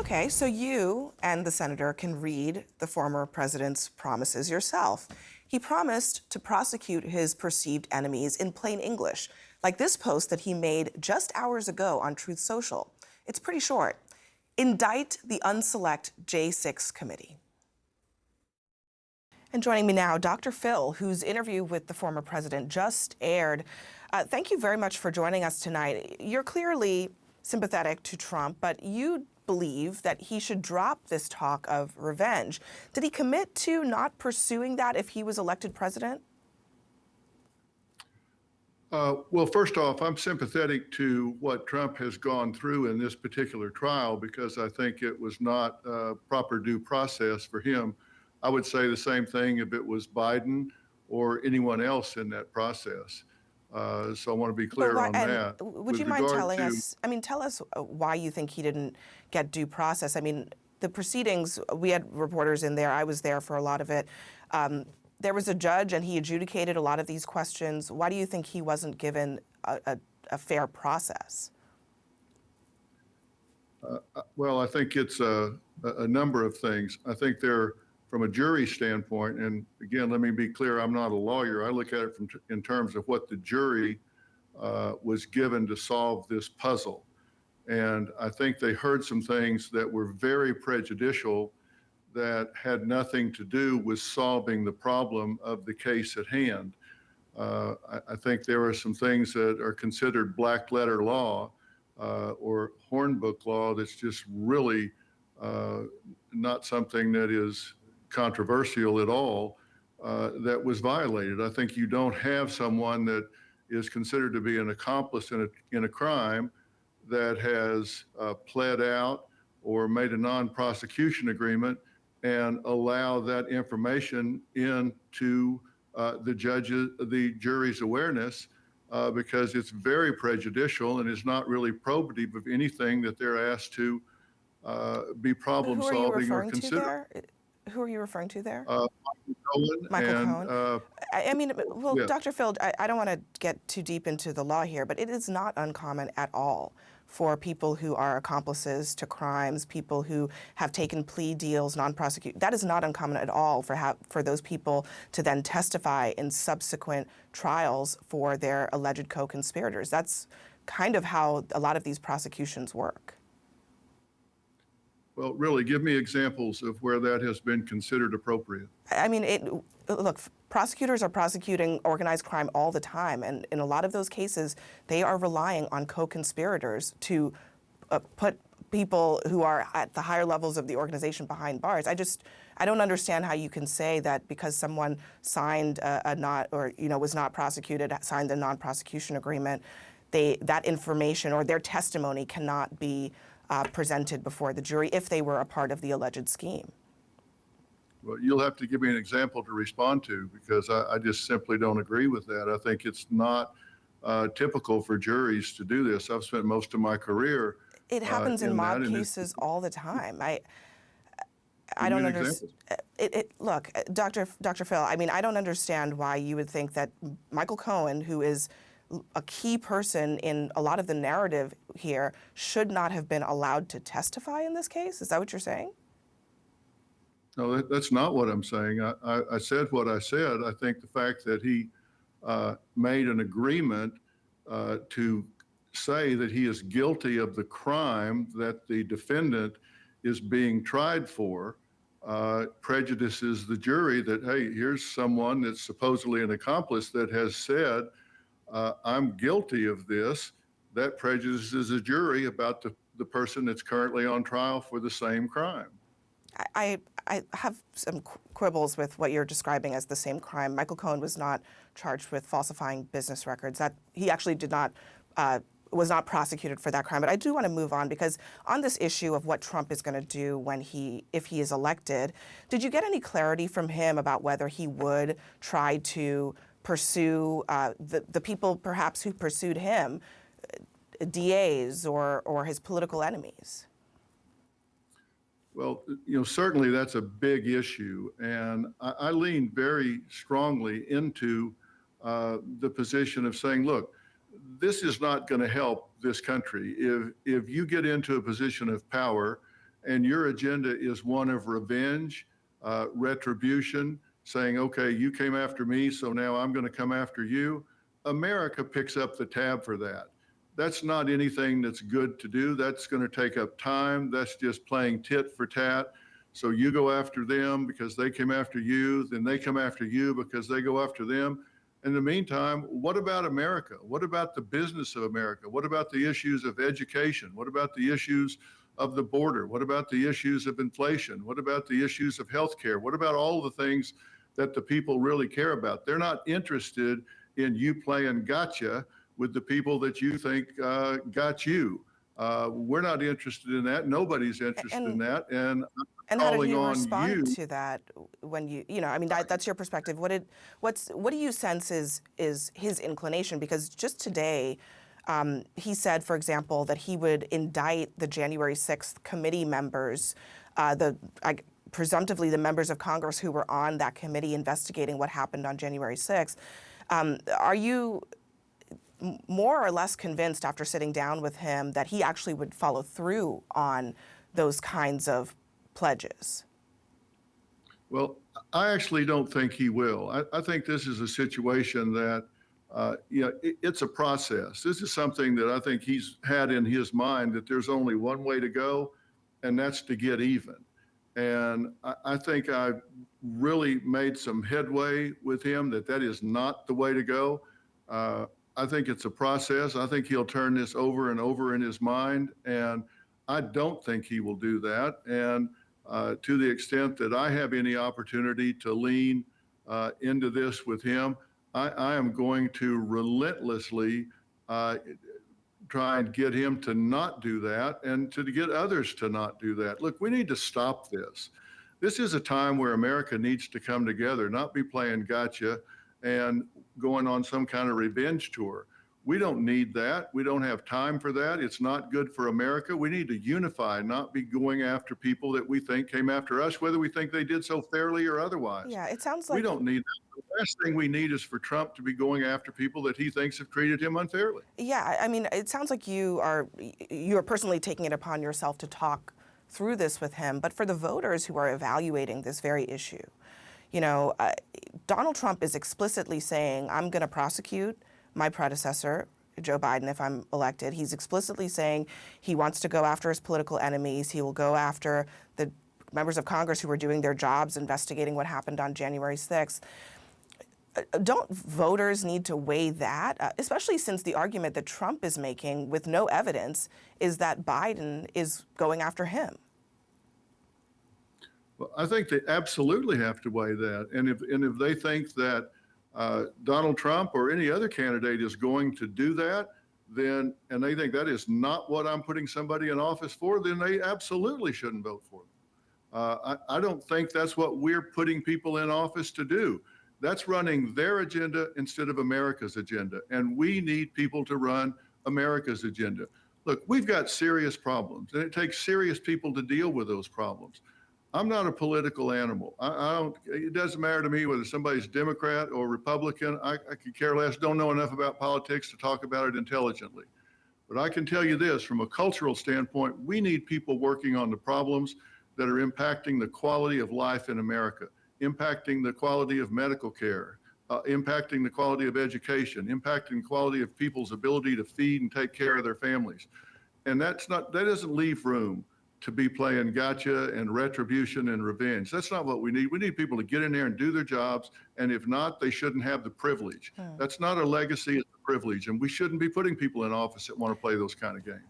Okay, so you and the senator can read the former president's promises yourself. He promised to prosecute his perceived enemies in plain English, like this post that he made just hours ago on Truth Social. It's pretty short. Indict the unselect J6 committee. And joining me now, Dr. Phil, whose interview with the former president just aired. Thank you very much for joining us tonight. You're clearly sympathetic to Trump, but you believe that he should drop this talk of revenge. Did he commit to not pursuing that if he was elected president? Well, first off, I'm sympathetic to what Trump has gone through in this particular trial because I think it was not proper due process for him. I would say the same thing if it was Biden or anyone else in that process. So I want to be clear on that. Would you mind telling us, tell us why you think he didn't get due process? I mean, the proceedings, we had reporters in there. I was there for a lot of it. There was a judge and he adjudicated a lot of these questions. Why do you think he wasn't given a fair process? Well, I think it's a number of things. I think from a jury standpoint, and again, let me be clear, I'm not a lawyer. I look at it in terms of what the jury was given to solve this puzzle. And I think they heard some things that were very prejudicial that had nothing to do with solving the problem of the case at hand. I think there are some things that are considered black letter law or hornbook law that's just really not something that is controversial at all that was violated. I think you don't have someone that is considered to be an accomplice in a crime that has pled out or made a non-prosecution agreement and allow that information into the jury's awareness because it's very prejudicial and is not really probative of anything that they're asked to be problem solving or consider. Who are you referring to there? Michael Cohen. Well, yeah. Dr. Phil, I don't want to get too deep into the law here, but it is not uncommon at all for people who are accomplices to crimes, people who have taken plea deals, non-prosecute. That is not uncommon at all for those people to then testify in subsequent trials for their alleged co-conspirators. That's kind of how a lot of these prosecutions work. Well, really, give me examples of where that has been considered appropriate. Look, prosecutors are prosecuting organized crime all the time, and in a lot of those cases, they are relying on co-conspirators to put people who are at the higher levels of the organization behind bars. I don't understand how you can say that because someone signed was not prosecuted, signed a non-prosecution agreement, that information or their testimony cannot be presented before the jury if they were a part of the alleged scheme. Well, you'll have to give me an example to respond to because I just simply don't agree with that. I think it's not typical for juries to do this. I've spent most of my career. It happens in mob cases all the time. I don't understand. Look, Dr. Phil, I don't understand why you would think that Michael Cohen, who is a key person in a lot of the narrative here, should not have been allowed to testify in this case? Is that what you're saying? No, that's not what I'm saying. I said what I said. I think the fact that he made an agreement to say that he is guilty of the crime that the defendant is being tried for prejudices the jury that, hey, here's someone that's supposedly an accomplice that has said, I'm guilty of this. That prejudices a jury about the person that's currently on trial for the same crime. I have some quibbles with what you're describing as the same crime. Michael Cohen was not charged with falsifying business records. That he actually was not prosecuted for that crime. But I do want to move on because on this issue of what Trump is going to do if he is elected, did you get any clarity from him about whether he would try to pursue the people perhaps who pursued him, DAs or his political enemies? Well, certainly that's a big issue. And I lean very strongly into the position of saying, look, this is not going to help this country. If you get into a position of power and your agenda is one of revenge, retribution, saying, okay, you came after me, so now I'm going to come after you, America picks up the tab for that. That's not anything that's good to do. That's going to take up time. That's just playing tit for tat. So you go after them because they came after you, then they come after you because they go after them. In the meantime, what about America? What about the business of America? What about the issues of education? What about the issues of the border? What about the issues of inflation? What about the issues of healthcare? What about all the things that the people really care about? They're not interested in you playing gotcha with the people that you think got you. We're not interested in that. Nobody's interested in that. And I'm How did calling he on respond you. to that when I mean, that's your perspective. What do you sense is his inclination? Because just today, he said, for example, that he would indict the January 6th committee members, presumptively the members of Congress who were on that committee investigating what happened on January 6th. Are you more or less convinced after sitting down with him that he actually would follow through on those kinds of pledges? Well, I actually don't think he will. I think this is a situation that, it's a process. This is something that I think he's had in his mind that there's only one way to go, and that's to get even. And I think I've really made some headway with him that is not the way to go. I think it's a process. I think he'll turn this over and over in his mind, and I don't think he will do that. And to the extent that I have any opportunity to lean into this with him, I am going to relentlessly try and get him to not do that and to get others to not do that. Look, we need to stop this. This is a time where America needs to come together, not be playing gotcha and going on some kind of revenge tour. We don't need that. We don't have time for that. It's not good for America. We need to unify, not be going after people that we think came after us, whether we think they did so fairly or otherwise. Yeah, it sounds We like don't need that. The last thing we need is for Trump to be going after people that he thinks have treated him unfairly. yeah, I mean, it sounds like you're personally taking it upon yourself to talk through this with him. But for the voters who are evaluating this very issue, Donald Trump is explicitly saying, I'm going to prosecute my predecessor, Joe Biden, if I'm elected. He's explicitly saying he wants to go after his political enemies. He will go after the members of Congress who were doing their jobs investigating what happened on January 6th. Don't voters need to weigh that, especially since the argument that Trump is making with no evidence is that Biden is going after him? Well, I think they absolutely have to weigh that. And if they think that Donald Trump or any other candidate is going to do that, then, and they think that is not what I'm putting somebody in office for, then they absolutely shouldn't vote for them. I don't think that's what we're putting people in office to do. That's running their agenda instead of America's agenda. And we need people to run America's agenda. Look, we've got serious problems, and it takes serious people to deal with those problems. I'm not a political animal. I don't, it doesn't matter to me whether somebody's Democrat or Republican. I could care less, don't know enough about politics to talk about it intelligently. But I can tell you this, from a cultural standpoint, we need people working on the problems that are impacting the quality of life in America, impacting the quality of medical care, impacting the quality of education, impacting the quality of people's ability to feed and take care of their families. And that doesn't leave room to be playing gotcha and retribution and revenge. That's not what we need. We need people to get in there and do their jobs. And if not, they shouldn't have the privilege. That's not a legacy, it's a privilege. And we shouldn't be putting people in office that want to play those kind of games.